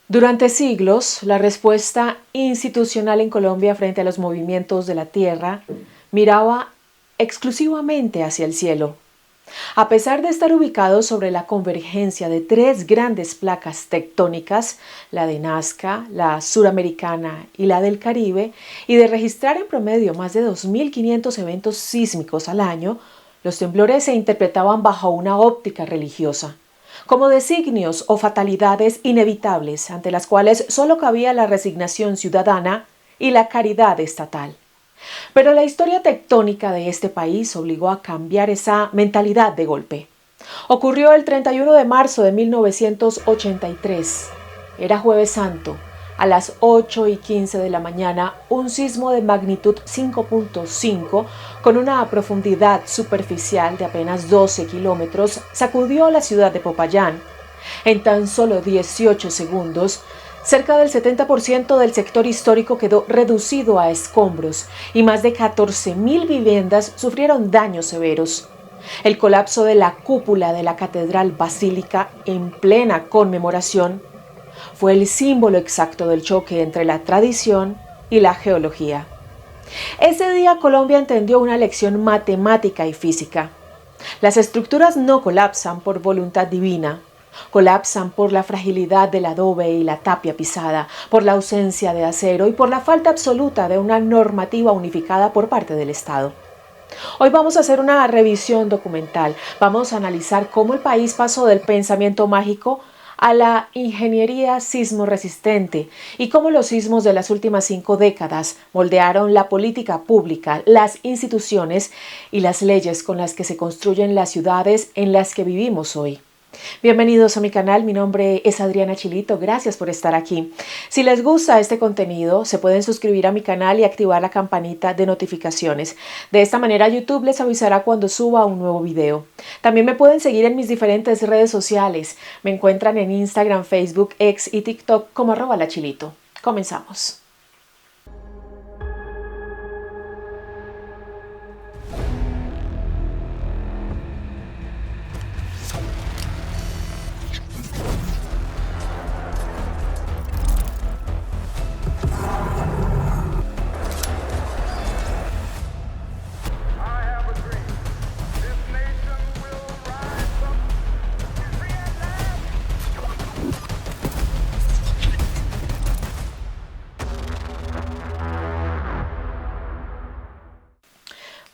Durante siglos, la respuesta institucional en Colombia frente a los movimientos de la tierra miraba exclusivamente hacia el cielo. A pesar de estar ubicado sobre la convergencia de tres grandes placas tectónicas, la de Nazca, la suramericana y la del Caribe, y de registrar en promedio más de 2.500 eventos sísmicos al año, los temblores se interpretaban bajo una óptica religiosa, como designios o fatalidades inevitables ante las cuales solo cabía la resignación ciudadana y la caridad estatal. Pero la historia tectónica de este país obligó a cambiar esa mentalidad de golpe. Ocurrió el 31 de marzo de 1983. Era Jueves Santo. A las 8:15 de la mañana, un sismo de magnitud 5.5 con una profundidad superficial de apenas 12 kilómetros sacudió la ciudad de Popayán. En tan solo 18 segundos, cerca del 70% del sector histórico quedó reducido a escombros y más de 14.000 viviendas sufrieron daños severos. El colapso de la cúpula de la Catedral Basílica en plena conmemoración fue el símbolo exacto del choque entre la tradición y la geología. Ese día Colombia entendió una lección matemática y física. Las estructuras no colapsan por voluntad divina. Colapsan por la fragilidad del adobe y la tapia pisada, por la ausencia de acero y por la falta absoluta de una normativa unificada por parte del Estado. Hoy vamos a hacer una revisión documental. Vamos a analizar cómo el país pasó del pensamiento mágico a la ingeniería sismo resistente y cómo los sismos de las últimas 5 décadas moldearon la política pública, las instituciones y las leyes con las que se construyen las ciudades en las que vivimos hoy. Bienvenidos a mi canal, mi nombre es Adriana Chilito, gracias por estar aquí. Si les gusta este contenido, se pueden suscribir a mi canal y activar la campanita de notificaciones. De esta manera YouTube les avisará cuando suba un nuevo video. También me pueden seguir en mis diferentes redes sociales. Me encuentran en Instagram, Facebook, X y TikTok como @lachilito. Comenzamos.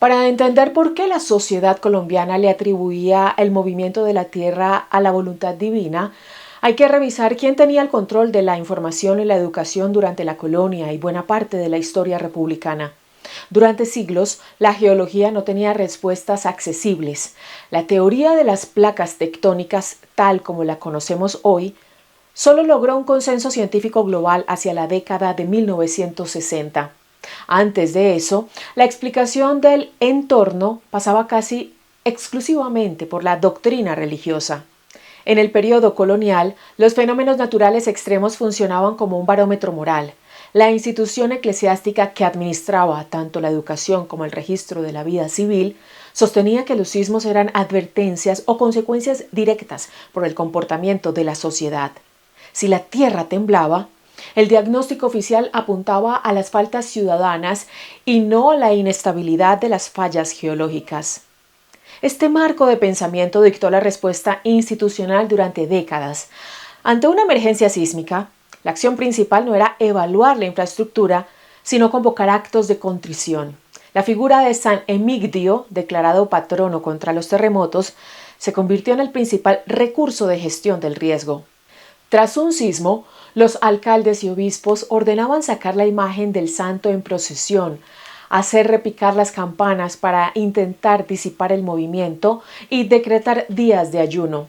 Para entender por qué la sociedad colombiana le atribuía el movimiento de la tierra a la voluntad divina, hay que revisar quién tenía el control de la información y la educación durante la colonia y buena parte de la historia republicana. Durante siglos, la geología no tenía respuestas accesibles. La teoría de las placas tectónicas, tal como la conocemos hoy, solo logró un consenso científico global hacia la década de 1960. Antes de eso, la explicación del entorno pasaba casi exclusivamente por la doctrina religiosa. En el periodo colonial, los fenómenos naturales extremos funcionaban como un barómetro moral. La institución eclesiástica que administraba tanto la educación como el registro de la vida civil sostenía que los sismos eran advertencias o consecuencias directas por el comportamiento de la sociedad. Si la tierra temblaba, el diagnóstico oficial apuntaba a las faltas ciudadanas y no a la inestabilidad de las fallas geológicas. Este marco de pensamiento dictó la respuesta institucional durante décadas. Ante una emergencia sísmica, la acción principal no era evaluar la infraestructura, sino convocar actos de contrición. La figura de San Emigdio, declarado patrono contra los terremotos, se convirtió en el principal recurso de gestión del riesgo. Tras un sismo, los alcaldes y obispos ordenaban sacar la imagen del santo en procesión, hacer repicar las campanas para intentar disipar el movimiento y decretar días de ayuno.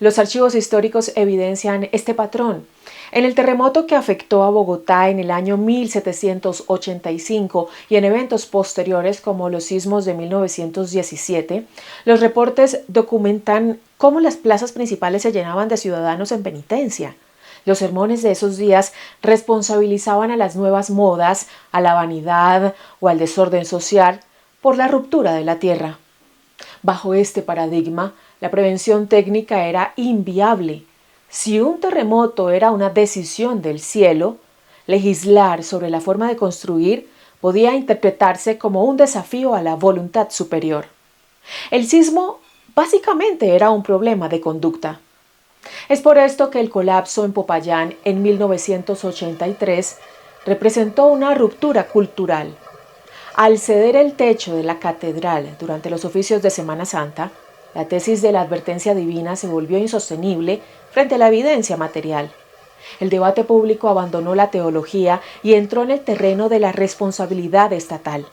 Los archivos históricos evidencian este patrón. En el terremoto que afectó a Bogotá en el año 1785 y en eventos posteriores como los sismos de 1917, los reportes documentan cómo las plazas principales se llenaban de ciudadanos en penitencia. Los sermones de esos días responsabilizaban a las nuevas modas, a la vanidad o al desorden social por la ruptura de la tierra. Bajo este paradigma, la prevención técnica era inviable. Si un terremoto era una decisión del cielo, legislar sobre la forma de construir podía interpretarse como un desafío a la voluntad superior. El sismo básicamente era un problema de conducta. Es por esto que el colapso en Popayán en 1983 representó una ruptura cultural. Al ceder el techo de la catedral durante los oficios de Semana Santa, la tesis de la advertencia divina se volvió insostenible frente a la evidencia material. El debate público abandonó la teología y entró en el terreno de la responsabilidad estatal.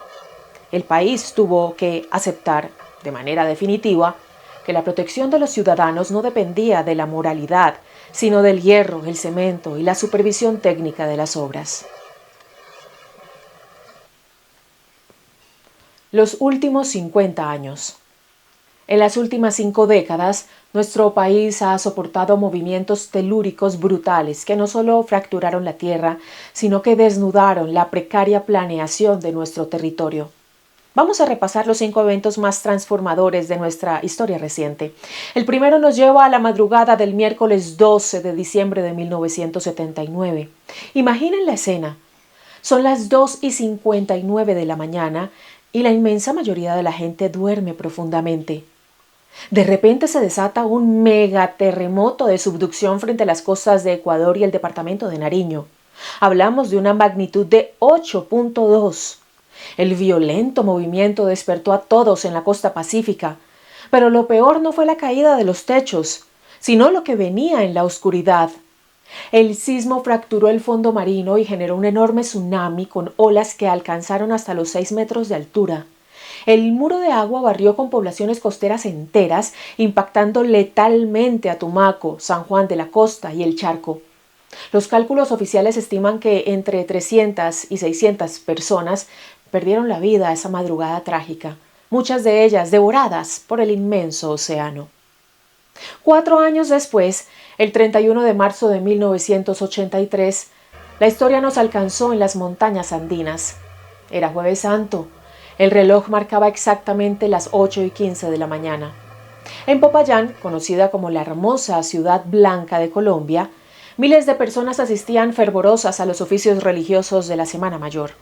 El país tuvo que aceptar, de manera definitiva, que la protección de los ciudadanos no dependía de la moralidad, sino del hierro, el cemento y la supervisión técnica de las obras. Los últimos 50 años. En las últimas 5 décadas, nuestro país ha soportado movimientos telúricos brutales que no solo fracturaron la tierra, sino que desnudaron la precaria planeación de nuestro territorio. Vamos a repasar los 5 eventos más transformadores de nuestra historia reciente. El primero nos lleva a la madrugada del miércoles 12 de diciembre de 1979. Imaginen la escena. Son las 2:59 de la mañana y la inmensa mayoría de la gente duerme profundamente. De repente se desata un megaterremoto de subducción frente a las costas de Ecuador y el departamento de Nariño. Hablamos de una magnitud de 8.2. El violento movimiento despertó a todos en la costa pacífica, pero lo peor no fue la caída de los techos, sino lo que venía en la oscuridad. El sismo fracturó el fondo marino y generó un enorme tsunami con olas que alcanzaron hasta los 6 metros de altura. El muro de agua barrió con poblaciones costeras enteras, impactando letalmente a Tumaco, San Juan de la Costa y El Charco. Los cálculos oficiales estiman que entre 300 y 600 personas perdieron la vida esa madrugada trágica, muchas de ellas devoradas por el inmenso océano. 4 años después, el 31 de marzo de 1983, la historia nos alcanzó en las montañas andinas. Era Jueves Santo. El reloj marcaba exactamente las 8:15 de la mañana. En Popayán, conocida como la hermosa ciudad blanca de Colombia, miles de personas asistían fervorosas a los oficios religiosos de la Semana Mayor.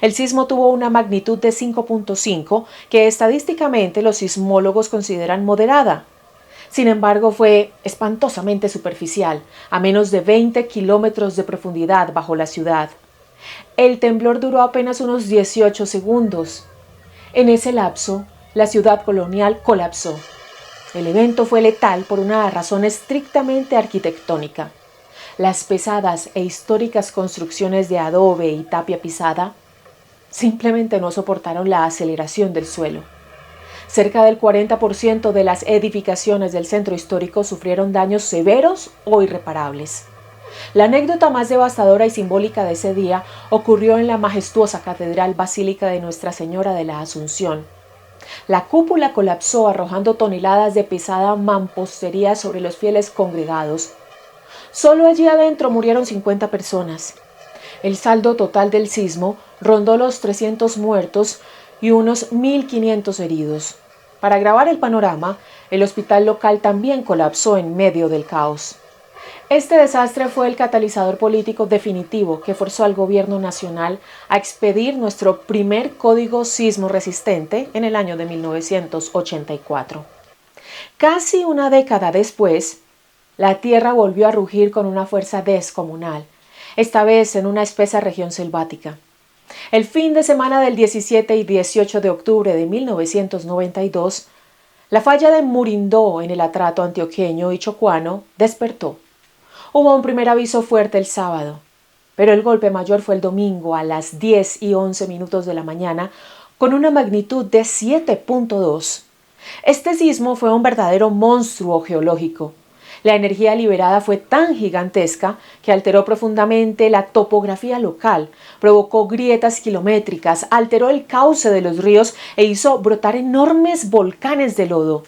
El sismo tuvo una magnitud de 5.5, que estadísticamente los sismólogos consideran moderada. Sin embargo, fue espantosamente superficial, a menos de 20 kilómetros de profundidad bajo la ciudad. El temblor duró apenas unos 18 segundos. En ese lapso, la ciudad colonial colapsó. El evento fue letal por una razón estrictamente arquitectónica. Las pesadas e históricas construcciones de adobe y tapia pisada simplemente no soportaron la aceleración del suelo. Cerca del 40% de las edificaciones del centro histórico sufrieron daños severos o irreparables. La anécdota más devastadora y simbólica de ese día ocurrió en la majestuosa Catedral Basílica de Nuestra Señora de la Asunción. La cúpula colapsó arrojando toneladas de pesada mampostería sobre los fieles congregados. Solo allí adentro murieron 50 personas. El saldo total del sismo rondó los 300 muertos y unos 1.500 heridos. Para agravar el panorama, el hospital local también colapsó en medio del caos. Este desastre fue el catalizador político definitivo que forzó al gobierno nacional a expedir nuestro primer código sismo resistente en el año de 1984. Casi una década después, la tierra volvió a rugir con una fuerza descomunal, esta vez en una espesa región selvática. El fin de semana del 17 y 18 de octubre de 1992, la falla de Murindó en el Atrato antioqueño y chocuano despertó. Hubo un primer aviso fuerte el sábado, pero el golpe mayor fue el domingo a las 10:11 de la mañana con una magnitud de 7.2. Este sismo fue un verdadero monstruo geológico. La energía liberada fue tan gigantesca que alteró profundamente la topografía local, provocó grietas kilométricas, alteró el cauce de los ríos e hizo brotar enormes volcanes de lodo.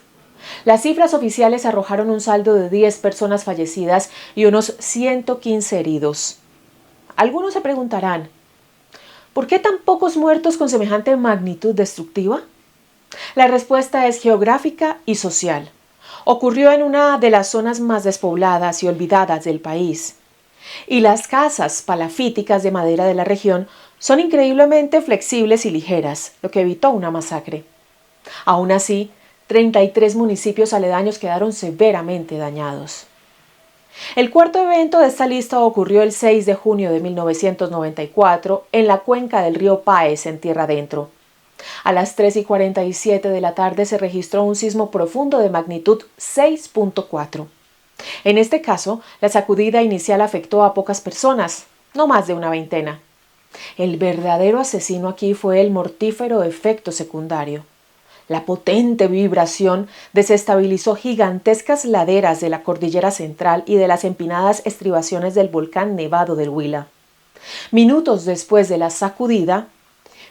Las cifras oficiales arrojaron un saldo de 10 personas fallecidas y unos 115 heridos. Algunos se preguntarán, ¿por qué tan pocos muertos con semejante magnitud destructiva? La respuesta es geográfica y social. Ocurrió en una de las zonas más despobladas y olvidadas del país. Y las casas palafíticas de madera de la región son increíblemente flexibles y ligeras, lo que evitó una masacre. Aún así, 33 municipios aledaños quedaron severamente dañados. El cuarto evento de esta lista ocurrió el 6 de junio de 1994 en la cuenca del río Páez, en tierra adentro. A las 3:47 de la tarde se registró un sismo profundo de magnitud 6.4. En este caso, la sacudida inicial afectó a pocas personas, no más de una veintena. El verdadero asesino aquí fue el mortífero efecto secundario. La potente vibración desestabilizó gigantescas laderas de la cordillera central y de las empinadas estribaciones del volcán Nevado del Huila. Minutos después de la sacudida,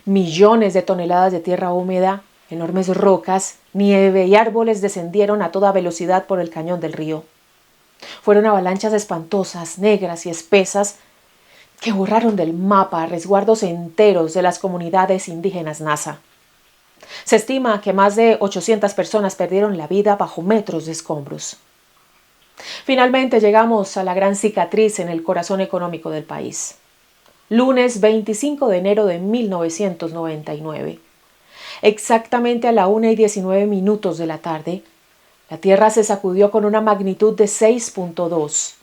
millones de toneladas de tierra húmeda, enormes rocas, nieve y árboles descendieron a toda velocidad por el cañón del río. Fueron avalanchas espantosas, negras y espesas, que borraron del mapa resguardos enteros de las comunidades indígenas Nasa. Se estima que más de 800 personas perdieron la vida bajo metros de escombros. Finalmente llegamos a la gran cicatriz en el corazón económico del país. Lunes 25 de enero de 1999. Exactamente a la 1:19 de la tarde, la tierra se sacudió con una magnitud de 6.2.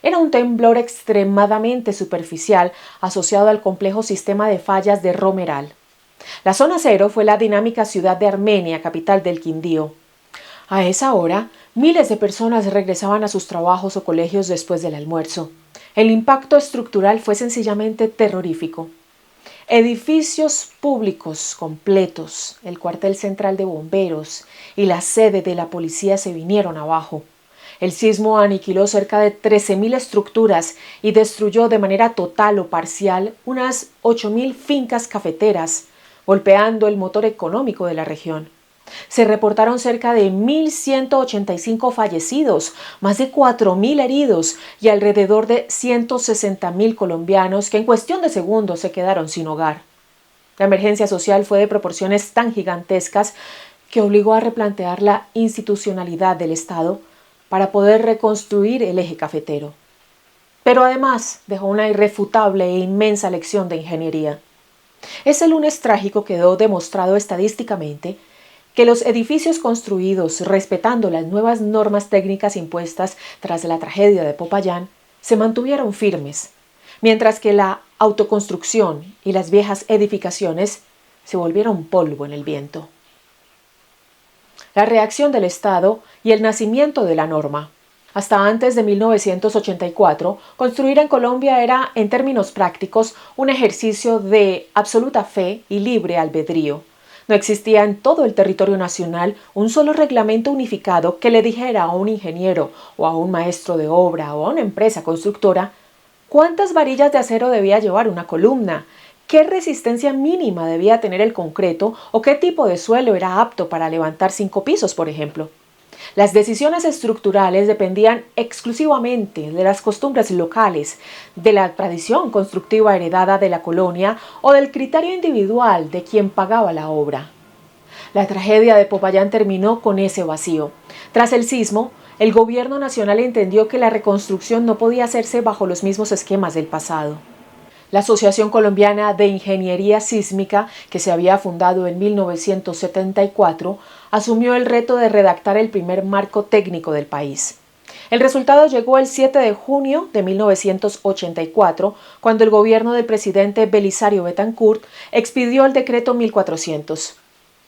Era un temblor extremadamente superficial asociado al complejo sistema de fallas de Romeral. La zona cero fue la dinámica ciudad de Armenia, capital del Quindío. A esa hora, miles de personas regresaban a sus trabajos o colegios después del almuerzo. El impacto estructural fue sencillamente terrorífico. Edificios públicos completos, el cuartel central de bomberos y la sede de la policía se vinieron abajo. El sismo aniquiló cerca de 13.000 estructuras y destruyó de manera total o parcial unas 8.000 fincas cafeteras, golpeando el motor económico de la región. Se reportaron cerca de 1.185 fallecidos, más de 4.000 heridos y alrededor de 160.000 colombianos que en cuestión de segundos se quedaron sin hogar. La emergencia social fue de proporciones tan gigantescas que obligó a replantear la institucionalidad del Estado para poder reconstruir el eje cafetero. Pero además dejó una irrefutable e inmensa lección de ingeniería. Ese lunes trágico quedó demostrado estadísticamente que los edificios construidos respetando las nuevas normas técnicas impuestas tras la tragedia de Popayán se mantuvieron firmes, mientras que la autoconstrucción y las viejas edificaciones se volvieron polvo en el viento. La reacción del Estado y el nacimiento de la norma. Hasta antes de 1984, construir en Colombia era, en términos prácticos, un ejercicio de absoluta fe y libre albedrío. No existía en todo el territorio nacional un solo reglamento unificado que le dijera a un ingeniero o a un maestro de obra o a una empresa constructora cuántas varillas de acero debía llevar una columna, qué resistencia mínima debía tener el concreto o qué tipo de suelo era apto para levantar 5 pisos, por ejemplo. Las decisiones estructurales dependían exclusivamente de las costumbres locales, de la tradición constructiva heredada de la colonia o del criterio individual de quien pagaba la obra. La tragedia de Popayán terminó con ese vacío. Tras el sismo, el gobierno nacional entendió que la reconstrucción no podía hacerse bajo los mismos esquemas del pasado. La Asociación Colombiana de Ingeniería Sísmica, que se había fundado en 1974, asumió el reto de redactar el primer marco técnico del país. El resultado llegó el 7 de junio de 1984, cuando el gobierno del presidente Belisario Betancourt expidió el decreto 1400.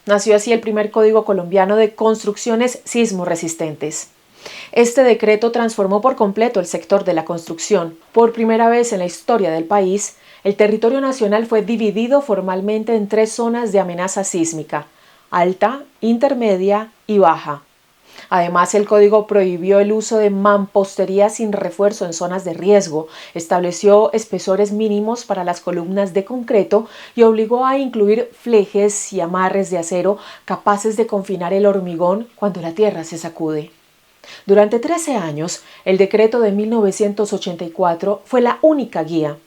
Nació así el primer Código Colombiano de Construcciones Sismo-Resistentes. Este decreto transformó por completo el sector de la construcción. Por primera vez en la historia del país, el territorio nacional fue dividido formalmente en 3 zonas de amenaza sísmica: alta, intermedia y baja. Además, el código prohibió el uso de mampostería sin refuerzo en zonas de riesgo, estableció espesores mínimos para las columnas de concreto y obligó a incluir flejes y amarres de acero capaces de confinar el hormigón cuando la tierra se sacude. Durante 13 años, el decreto de 1984 fue la única guía.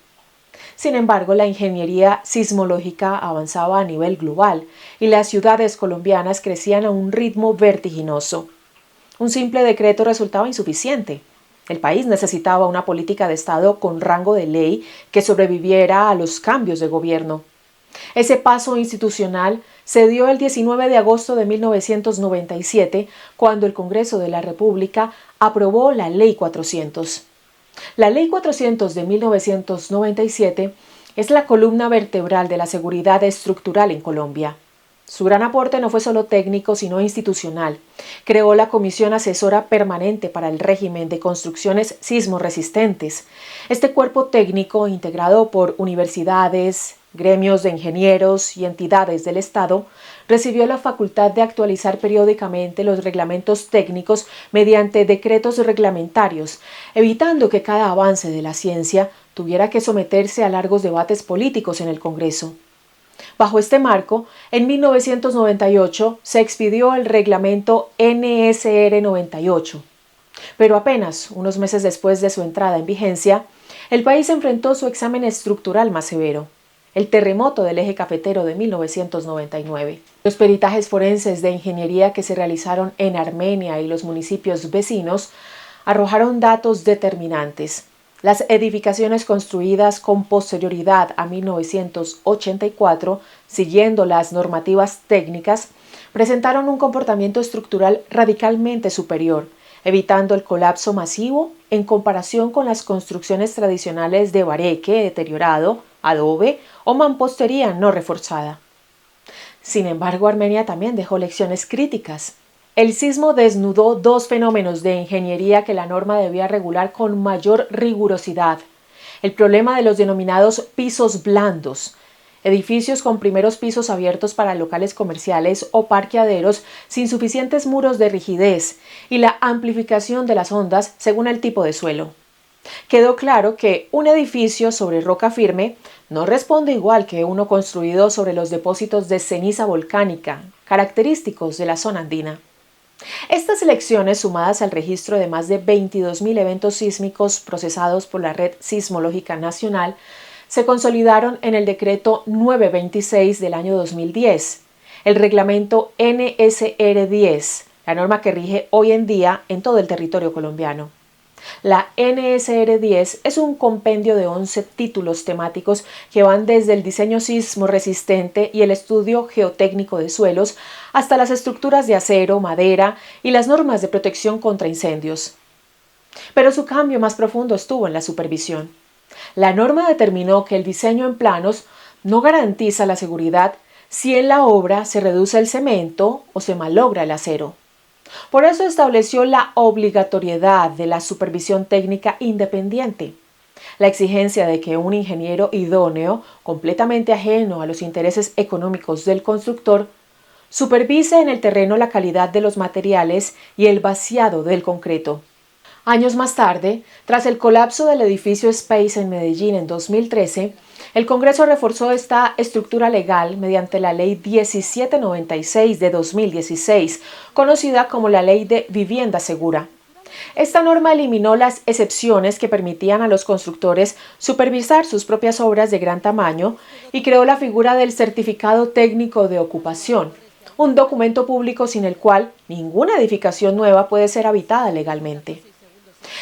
Sin embargo, la ingeniería sismológica avanzaba a nivel global y las ciudades colombianas crecían a un ritmo vertiginoso. Un simple decreto resultaba insuficiente. El país necesitaba una política de Estado con rango de ley que sobreviviera a los cambios de gobierno. Ese paso institucional se dio el 19 de agosto de 1997, cuando el Congreso de la República aprobó la Ley 400. La Ley 400 de 1997 es la columna vertebral de la seguridad estructural en Colombia. Su gran aporte no fue solo técnico, sino institucional. Creó la Comisión Asesora Permanente para el Régimen de Construcciones Sismorresistentes. Este cuerpo técnico, integrado por universidades, gremios de ingenieros y entidades del Estado, recibió la facultad de actualizar periódicamente los reglamentos técnicos mediante decretos reglamentarios, evitando que cada avance de la ciencia tuviera que someterse a largos debates políticos en el Congreso. Bajo este marco, en 1998 se expidió el reglamento NSR 98. Pero apenas unos meses después de su entrada en vigencia, el país enfrentó su examen estructural más severo, el terremoto del eje cafetero de 1999. Los peritajes forenses de ingeniería que se realizaron en Armenia y los municipios vecinos arrojaron datos determinantes. Las edificaciones construidas con posterioridad a 1984, siguiendo las normativas técnicas, presentaron un comportamiento estructural radicalmente superior, evitando el colapso masivo en comparación con las construcciones tradicionales de bareque deteriorado, adobe o mampostería no reforzada. Sin embargo, Armenia también dejó lecciones críticas. El sismo desnudó dos fenómenos de ingeniería que la norma debía regular con mayor rigurosidad. El problema de los denominados pisos blandos, edificios con primeros pisos abiertos para locales comerciales o parqueaderos sin suficientes muros de rigidez, y la amplificación de las ondas según el tipo de suelo. Quedó claro que un edificio sobre roca firme no responde igual que uno construido sobre los depósitos de ceniza volcánica, característicos de la zona andina. Estas lecciones, sumadas al registro de más de 22.000 eventos sísmicos procesados por la Red Sismológica Nacional, se consolidaron en el decreto 926 del año 2010, el reglamento NSR 10, la norma que rige hoy en día en todo el territorio colombiano. La NSR 10 es un compendio de 11 títulos temáticos que van desde el diseño sismo resistente y el estudio geotécnico de suelos hasta las estructuras de acero, madera y las normas de protección contra incendios. Pero su cambio más profundo estuvo en la supervisión. La norma determinó que el diseño en planos no garantiza la seguridad si en la obra se reduce el cemento o se malogra el acero. Por eso estableció la obligatoriedad de la supervisión técnica independiente, la exigencia de que un ingeniero idóneo, completamente ajeno a los intereses económicos del constructor, supervise en el terreno la calidad de los materiales y el vaciado del concreto. Años más tarde, tras el colapso del edificio Space en Medellín en 2013, el Congreso reforzó esta estructura legal mediante la Ley 1796 de 2016, conocida como la Ley de Vivienda Segura. Esta norma eliminó las excepciones que permitían a los constructores supervisar sus propias obras de gran tamaño y creó la figura del certificado técnico de ocupación, un documento público sin el cual ninguna edificación nueva puede ser habitada legalmente.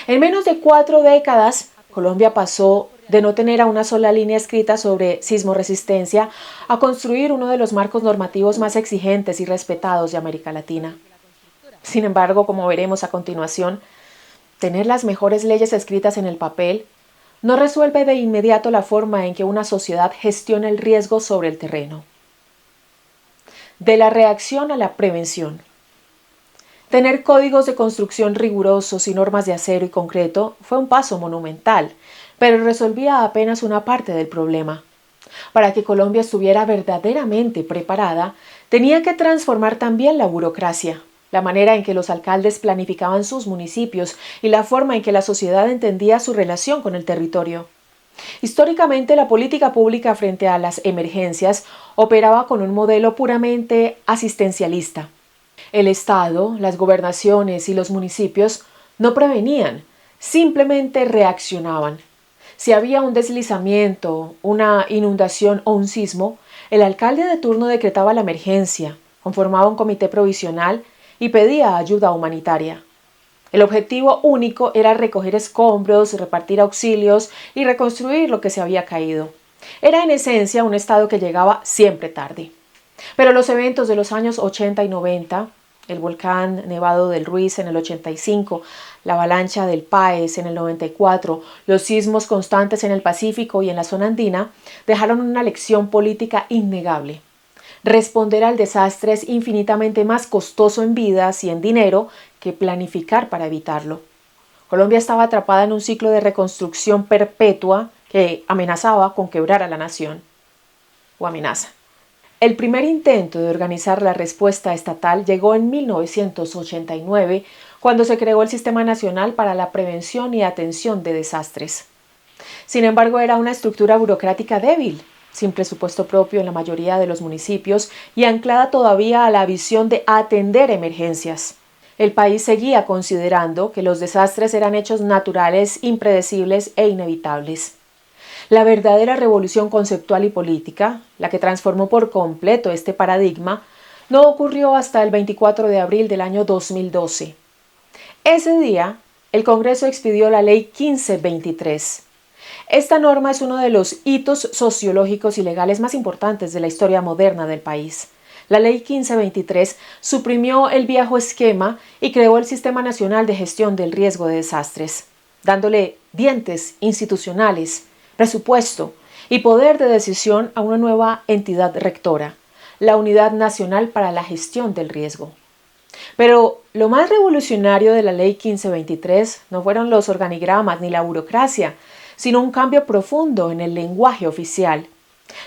En menos de 4 décadas, Colombia pasó de no tener a una sola línea escrita sobre sismoresistencia a construir uno de los marcos normativos más exigentes y respetados de América Latina. Sin embargo, como veremos a continuación, tener las mejores leyes escritas en el papel no resuelve de inmediato la forma en que una sociedad gestiona el riesgo sobre el terreno. De la reacción a la prevención. Tener códigos de construcción rigurosos y normas de acero y concreto fue un paso monumental, pero resolvía apenas una parte del problema. Para que Colombia estuviera verdaderamente preparada, tenía que transformar también la burocracia, la manera en que los alcaldes planificaban sus municipios y la forma en que la sociedad entendía su relación con el territorio. Históricamente, la política pública frente a las emergencias operaba con un modelo puramente asistencialista. El Estado, las gobernaciones y los municipios no prevenían, simplemente reaccionaban. Si había un deslizamiento, una inundación o un sismo, el alcalde de turno decretaba la emergencia, conformaba un comité provisional y pedía ayuda humanitaria. El objetivo único era recoger escombros, repartir auxilios y reconstruir lo que se había caído. Era en esencia un Estado que llegaba siempre tarde. Pero los eventos de los años 80 y 90, el volcán Nevado del Ruiz en el 85, la avalancha del Páez en el 94, los sismos constantes en el Pacífico y en la zona andina, dejaron una lección política innegable. Responder al desastre es infinitamente más costoso en vidas y en dinero que planificar para evitarlo. Colombia estaba atrapada en un ciclo de reconstrucción perpetua que amenazaba con quebrar a la nación. O amenaza. El primer intento de organizar la respuesta estatal llegó en 1989, cuando se creó el Sistema Nacional para la Prevención y Atención de Desastres. Sin embargo, era una estructura burocrática débil, sin presupuesto propio en la mayoría de los municipios y anclada todavía a la visión de atender emergencias. El país seguía considerando que los desastres eran hechos naturales, impredecibles e inevitables. La verdadera revolución conceptual y política, la que transformó por completo este paradigma, no ocurrió hasta el 24 de abril del año 2012. Ese día, el Congreso expidió la Ley 1523. Esta norma es uno de los hitos sociológicos y legales más importantes de la historia moderna del país. La Ley 1523 suprimió el viejo esquema y creó el Sistema Nacional de Gestión del Riesgo de Desastres, dándole dientes institucionales, presupuesto y poder de decisión a una nueva entidad rectora, la Unidad Nacional para la Gestión del Riesgo. Pero lo más revolucionario de la Ley 1523 no fueron los organigramas ni la burocracia, sino un cambio profundo en el lenguaje oficial.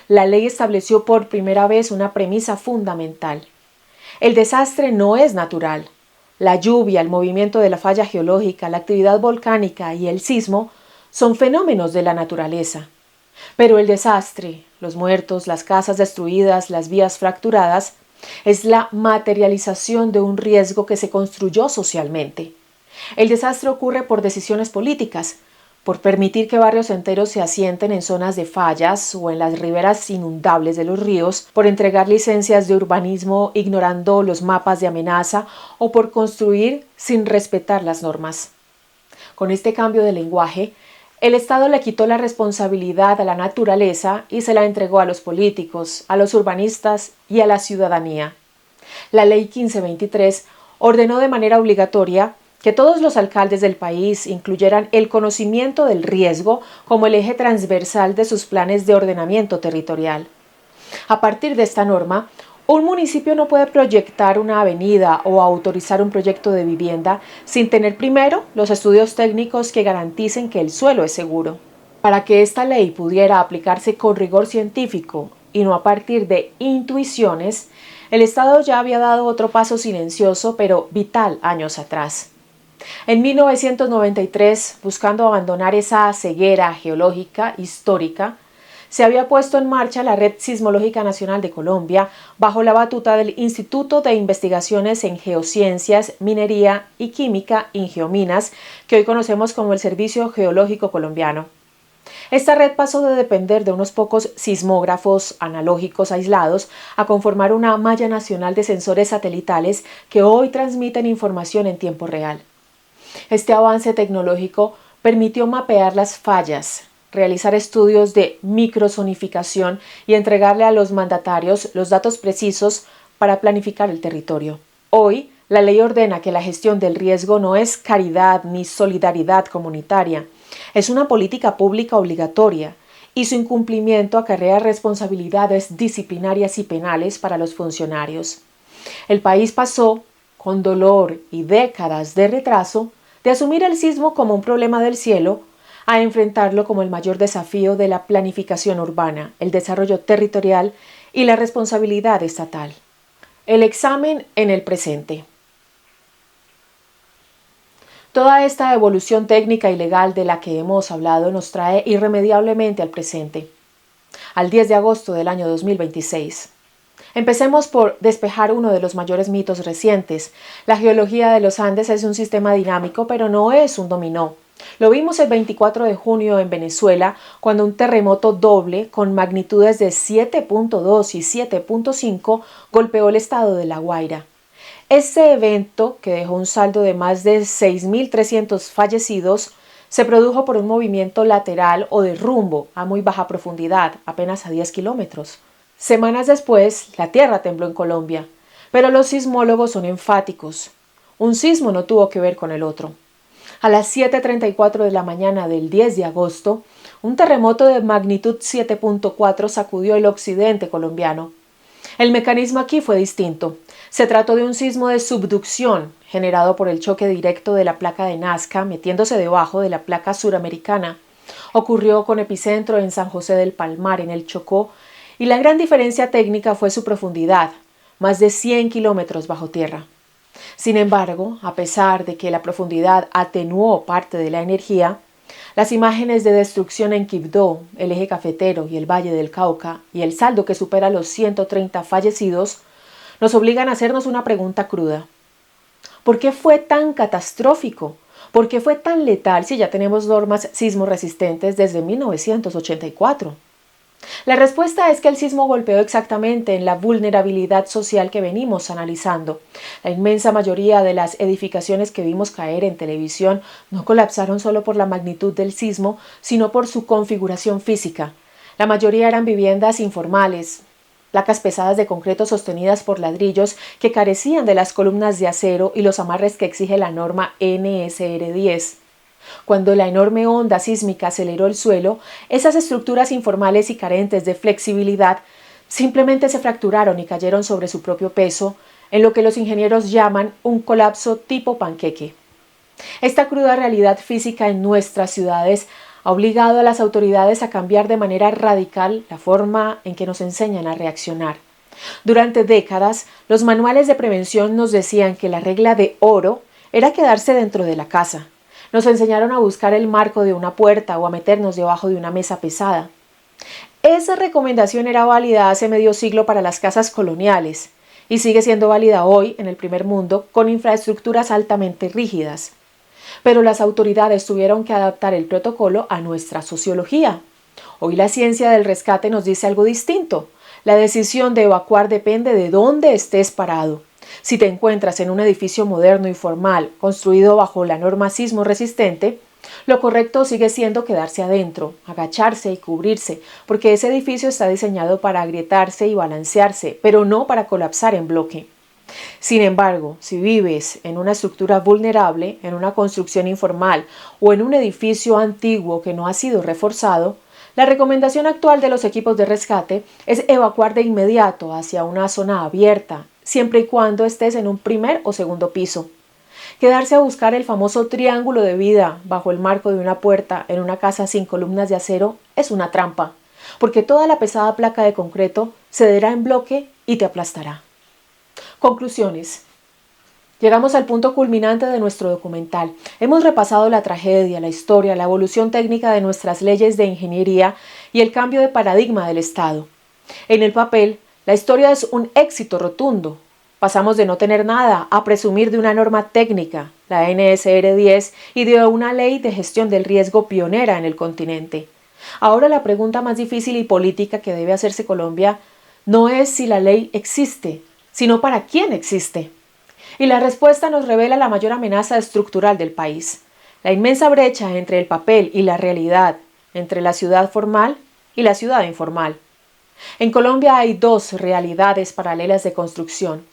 La ley estableció por primera vez una premisa fundamental. El desastre no es natural. La lluvia, el movimiento de la falla geológica, la actividad volcánica y el sismo son fenómenos de la naturaleza. Pero el desastre, los muertos, las casas destruidas, las vías fracturadas, es la materialización de un riesgo que se construyó socialmente. El desastre ocurre por decisiones políticas, por permitir que barrios enteros se asienten en zonas de fallas o en las riberas inundables de los ríos, por entregar licencias de urbanismo ignorando los mapas de amenaza o por construir sin respetar las normas. Con este cambio de lenguaje, el Estado le quitó la responsabilidad a la naturaleza y se la entregó a los políticos, a los urbanistas y a la ciudadanía. La Ley 1523 ordenó de manera obligatoria que todos los alcaldes del país incluyeran el conocimiento del riesgo como el eje transversal de sus planes de ordenamiento territorial. A partir de esta norma, un municipio no puede proyectar una avenida o autorizar un proyecto de vivienda sin tener primero los estudios técnicos que garanticen que el suelo es seguro. Para que esta ley pudiera aplicarse con rigor científico y no a partir de intuiciones, el Estado ya había dado otro paso silencioso pero vital años atrás. En 1993, buscando abandonar esa ceguera geológica histórica, se había puesto en marcha la Red Sismológica Nacional de Colombia bajo la batuta del Instituto de Investigaciones en Geociencias, Minería y Química, Ingeominas, que hoy conocemos como el Servicio Geológico Colombiano. Esta red pasó de depender de unos pocos sismógrafos analógicos aislados a conformar una malla nacional de sensores satelitales que hoy transmiten información en tiempo real. Este avance tecnológico permitió mapear las fallas, realizar estudios de microzonificación y entregarle a los mandatarios los datos precisos para planificar el territorio. Hoy, la ley ordena que la gestión del riesgo no es caridad ni solidaridad comunitaria, es una política pública obligatoria y su incumplimiento acarrea responsabilidades disciplinarias y penales para los funcionarios. El país pasó, con dolor y décadas de retraso, de asumir el sismo como un problema del cielo a enfrentarlo como el mayor desafío de la planificación urbana, el desarrollo territorial y la responsabilidad estatal. El examen en el presente. Toda esta evolución técnica y legal de la que hemos hablado nos trae irremediablemente al presente, al 10 de agosto del año 2026. Empecemos por despejar uno de los mayores mitos recientes. La geología de los Andes es un sistema dinámico, pero no es un dominó. Lo vimos el 24 de junio en Venezuela, cuando un terremoto doble con magnitudes de 7.2 y 7.5 golpeó el estado de La Guaira. Este evento, que dejó un saldo de más de 6.300 fallecidos, se produjo por un movimiento lateral o de rumbo a muy baja profundidad, apenas a 10 kilómetros. Semanas después, la tierra tembló en Colombia, pero los sismólogos son enfáticos. Un sismo no tuvo que ver con el otro. A las 7:34 de la mañana del 10 de agosto, un terremoto de magnitud 7.4 sacudió el occidente colombiano. El mecanismo aquí fue distinto. Se trató de un sismo de subducción generado por el choque directo de la placa de Nazca metiéndose debajo de la placa suramericana. Ocurrió con epicentro en San José del Palmar, en el Chocó, y la gran diferencia técnica fue su profundidad, más de 100 kilómetros bajo tierra. Sin embargo, a pesar de que la profundidad atenuó parte de la energía, las imágenes de destrucción en Quibdó, el eje cafetero y el Valle del Cauca, y el saldo que supera los 130 fallecidos, nos obligan a hacernos una pregunta cruda. ¿Por qué fue tan catastrófico? ¿Por qué fue tan letal si ya tenemos normas sismo resistentes desde 1984? La respuesta es que el sismo golpeó exactamente en la vulnerabilidad social que venimos analizando. La inmensa mayoría de las edificaciones que vimos caer en televisión no colapsaron solo por la magnitud del sismo, sino por su configuración física. La mayoría eran viviendas informales, placas pesadas de concreto sostenidas por ladrillos que carecían de las columnas de acero y los amarres que exige la norma NSR10. Cuando la enorme onda sísmica aceleró el suelo, esas estructuras informales y carentes de flexibilidad simplemente se fracturaron y cayeron sobre su propio peso, en lo que los ingenieros llaman un colapso tipo panqueque. Esta cruda realidad física en nuestras ciudades ha obligado a las autoridades a cambiar de manera radical la forma en que nos enseñan a reaccionar. Durante décadas, los manuales de prevención nos decían que la regla de oro era quedarse dentro de la casa. Nos enseñaron a buscar el marco de una puerta o a meternos debajo de una mesa pesada. Esa recomendación era válida hace medio siglo para las casas coloniales y sigue siendo válida hoy en el primer mundo con infraestructuras altamente rígidas. Pero las autoridades tuvieron que adaptar el protocolo a nuestra sociología. Hoy la ciencia del rescate nos dice algo distinto. La decisión de evacuar depende de dónde estés parado. Si te encuentras en un edificio moderno y formal, construido bajo la norma sismo resistente, lo correcto sigue siendo quedarse adentro, agacharse y cubrirse, porque ese edificio está diseñado para agrietarse y balancearse, pero no para colapsar en bloque. Sin embargo, si vives en una estructura vulnerable, en una construcción informal o en un edificio antiguo que no ha sido reforzado, la recomendación actual de los equipos de rescate es evacuar de inmediato hacia una zona abierta, siempre y cuando estés en un primer o segundo piso. Quedarse a buscar el famoso triángulo de vida bajo el marco de una puerta en una casa sin columnas de acero es una trampa, porque toda la pesada placa de concreto cederá en bloque y te aplastará. Conclusiones. Llegamos al punto culminante de nuestro documental. Hemos repasado la tragedia, la historia, la evolución técnica de nuestras leyes de ingeniería y el cambio de paradigma del Estado. En el papel, la historia es un éxito rotundo. Pasamos de no tener nada a presumir de una norma técnica, la NSR10, y de una ley de gestión del riesgo pionera en el continente. Ahora la pregunta más difícil y política que debe hacerse Colombia no es si la ley existe, sino para quién existe. Y la respuesta nos revela la mayor amenaza estructural del país, la inmensa brecha entre el papel y la realidad, entre la ciudad formal y la ciudad informal. En Colombia hay dos realidades paralelas de construcción.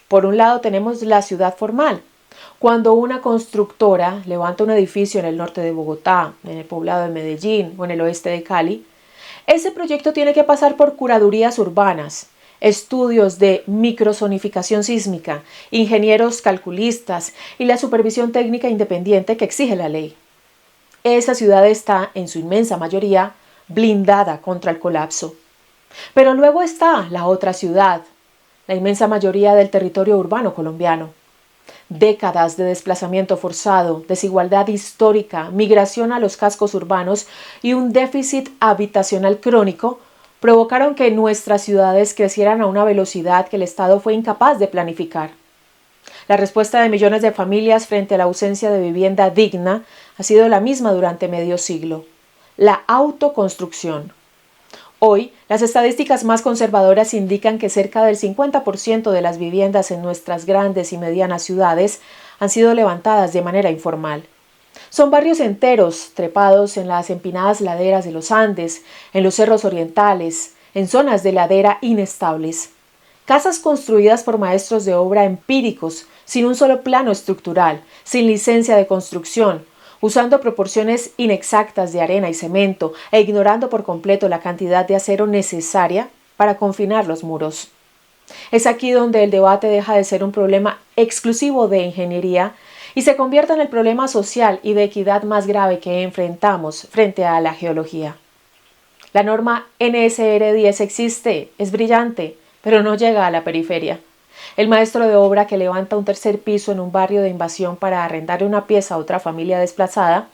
Por un lado tenemos la ciudad formal. Cuando una constructora levanta un edificio en el norte de Bogotá, en el poblado de Medellín o en el oeste de Cali, ese proyecto tiene que pasar por curadurías urbanas, estudios de microzonificación sísmica, ingenieros calculistas y la supervisión técnica independiente que exige la ley. Esa ciudad está, en su inmensa mayoría, blindada contra el colapso. Pero luego está la otra ciudad, la inmensa mayoría del territorio urbano colombiano. Décadas de desplazamiento forzado, desigualdad histórica, migración a los cascos urbanos y un déficit habitacional crónico provocaron que nuestras ciudades crecieran a una velocidad que el Estado fue incapaz de planificar. La respuesta de millones de familias frente a la ausencia de vivienda digna ha sido la misma durante medio siglo: la autoconstrucción. Hoy, las estadísticas más conservadoras indican que cerca del 50% de las viviendas en nuestras grandes y medianas ciudades han sido levantadas de manera informal. Son barrios enteros, trepados en las empinadas laderas de los Andes, en los cerros orientales, en zonas de ladera inestables. Casas construidas por maestros de obra empíricos, sin un solo plano estructural, sin licencia de construcción, usando proporciones inexactas de arena y cemento e ignorando por completo la cantidad de acero necesaria para confinar los muros. Es aquí donde el debate deja de ser un problema exclusivo de ingeniería y se convierte en el problema social y de equidad más grave que enfrentamos frente a la geología. La norma NSR10 existe, es brillante, pero no llega a la periferia. El maestro de obra que levanta un tercer piso en un barrio de invasión para arrendarle una pieza a otra familia desplazada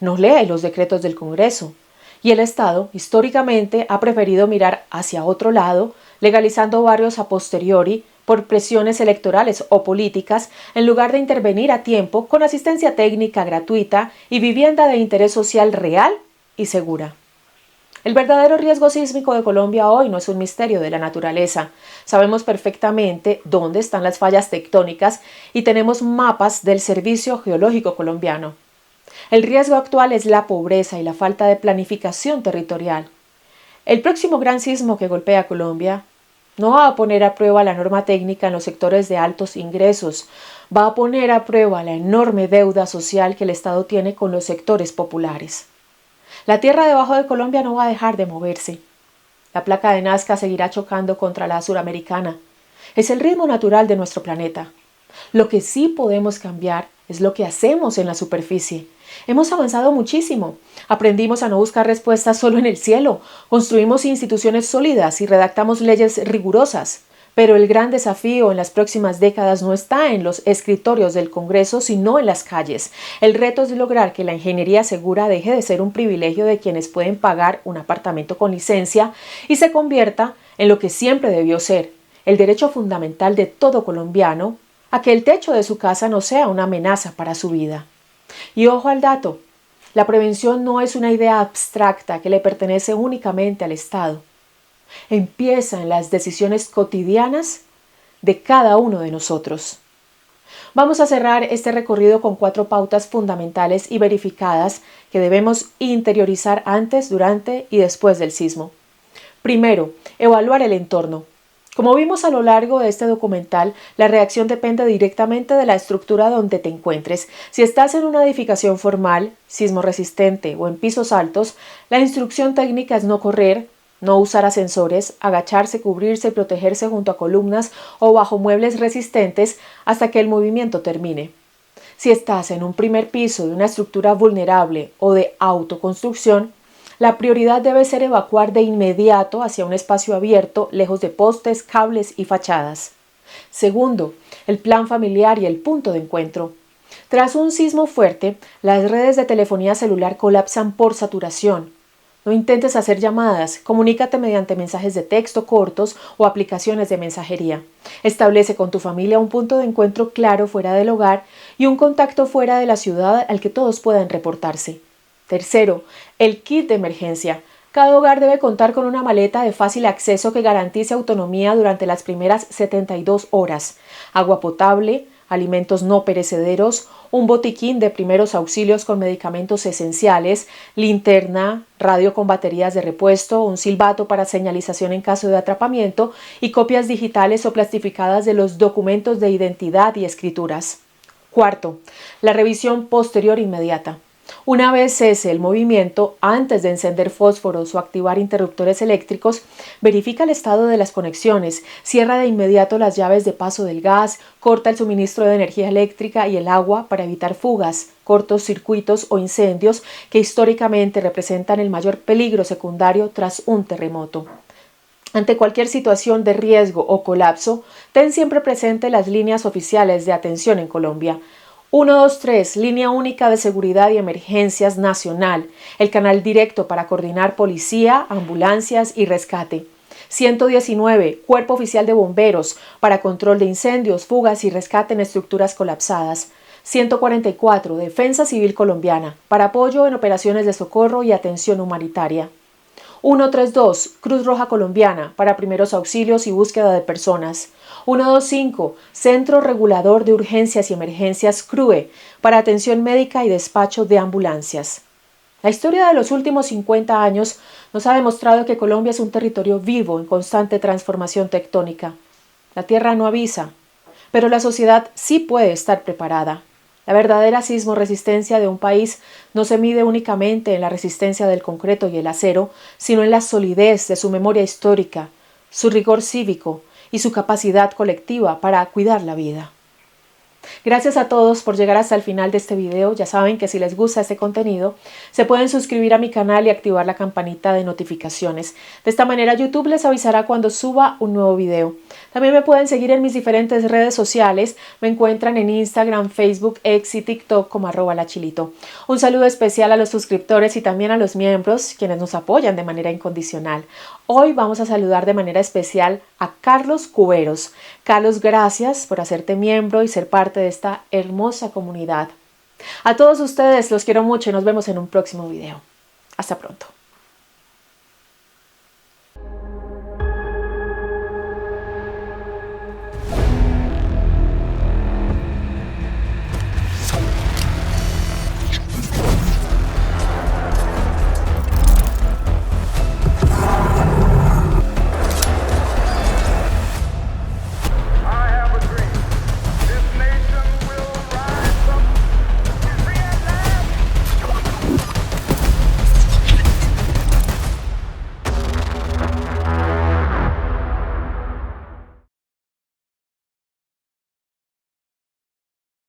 no lee los decretos del Congreso. Y el Estado, históricamente, ha preferido mirar hacia otro lado, legalizando barrios a posteriori por presiones electorales o políticas, en lugar de intervenir a tiempo con asistencia técnica gratuita y vivienda de interés social real y segura. El verdadero riesgo sísmico de Colombia hoy no es un misterio de la naturaleza. Sabemos perfectamente dónde están las fallas tectónicas y tenemos mapas del Servicio Geológico Colombiano. El riesgo actual es la pobreza y la falta de planificación territorial. El próximo gran sismo que golpea a Colombia no va a poner a prueba la norma técnica en los sectores de altos ingresos, va a poner a prueba la enorme deuda social que el Estado tiene con los sectores populares. La tierra debajo de Colombia no va a dejar de moverse. La placa de Nazca seguirá chocando contra la suramericana. Es el ritmo natural de nuestro planeta. Lo que sí podemos cambiar es lo que hacemos en la superficie. Hemos avanzado muchísimo. Aprendimos a no buscar respuestas solo en el cielo. Construimos instituciones sólidas y redactamos leyes rigurosas. Pero el gran desafío en las próximas décadas no está en los escritorios del Congreso, sino en las calles. El reto es lograr que la ingeniería segura deje de ser un privilegio de quienes pueden pagar un apartamento con licencia y se convierta en lo que siempre debió ser, el derecho fundamental de todo colombiano a que el techo de su casa no sea una amenaza para su vida. Y ojo al dato, la prevención no es una idea abstracta que le pertenece únicamente al Estado. Empieza en las decisiones cotidianas de cada uno de nosotros. Vamos a cerrar este recorrido con 4 pautas fundamentales y verificadas que debemos interiorizar antes, durante y después del sismo. Primero, evaluar el entorno. Como vimos a lo largo de este documental, la reacción depende directamente de la estructura donde te encuentres. Si estás en una edificación formal, sismo resistente o en pisos altos, la instrucción técnica es no correr, no usar ascensores, agacharse, cubrirse y protegerse junto a columnas o bajo muebles resistentes hasta que el movimiento termine. Si estás en un primer piso de una estructura vulnerable o de autoconstrucción, la prioridad debe ser evacuar de inmediato hacia un espacio abierto, lejos de postes, cables y fachadas. Segundo, el plan familiar y el punto de encuentro. Tras un sismo fuerte, las redes de telefonía celular colapsan por saturación. No intentes hacer llamadas, comunícate mediante mensajes de texto cortos o aplicaciones de mensajería. Establece con tu familia un punto de encuentro claro fuera del hogar y un contacto fuera de la ciudad al que todos puedan reportarse. Tercero, el kit de emergencia. Cada hogar debe contar con una maleta de fácil acceso que garantice autonomía durante las primeras 72 horas. Agua potable, alimentos no perecederos, un botiquín de primeros auxilios con medicamentos esenciales, linterna, radio con baterías de repuesto, un silbato para señalización en caso de atrapamiento y copias digitales o plastificadas de los documentos de identidad y escrituras. Cuarto, la revisión posterior inmediata. Una vez cese el movimiento, antes de encender fósforos o activar interruptores eléctricos, verifica el estado de las conexiones, cierra de inmediato las llaves de paso del gas, corta el suministro de energía eléctrica y el agua para evitar fugas, cortos circuitos o incendios que históricamente representan el mayor peligro secundario tras un terremoto. Ante cualquier situación de riesgo o colapso, ten siempre presente las líneas oficiales de atención en Colombia. 123, Línea Única de Seguridad y Emergencias Nacional, el canal directo para coordinar policía, ambulancias y rescate. 119, Cuerpo Oficial de Bomberos, para control de incendios, fugas y rescate en estructuras colapsadas. 144, Defensa Civil Colombiana, para apoyo en operaciones de socorro y atención humanitaria. 132, Cruz Roja Colombiana, para primeros auxilios y búsqueda de personas. 125, Centro Regulador de Urgencias y Emergencias CRUE, para atención médica y despacho de ambulancias. La historia de los últimos 50 años nos ha demostrado que Colombia es un territorio vivo en constante transformación tectónica. La tierra no avisa, pero la sociedad sí puede estar preparada. La verdadera sismoresistencia de un país no se mide únicamente en la resistencia del concreto y el acero, sino en la solidez de su memoria histórica, su rigor cívico y su capacidad colectiva para cuidar la vida. Gracias a todos por llegar hasta el final de este video. Ya saben que si les gusta este contenido, se pueden suscribir a mi canal y activar la campanita de notificaciones. De esta manera YouTube les avisará cuando suba un nuevo video. También me pueden seguir en mis diferentes redes sociales. Me encuentran en Instagram, Facebook, X y TikTok como @lachilito. Un saludo especial a los suscriptores y también a los miembros, quienes nos apoyan de manera incondicional. Hoy vamos a saludar de manera especial a Carlos Cuberos. Carlos, gracias por hacerte miembro y ser parte de esta hermosa comunidad. A todos ustedes los quiero mucho y nos vemos en un próximo video. Hasta pronto.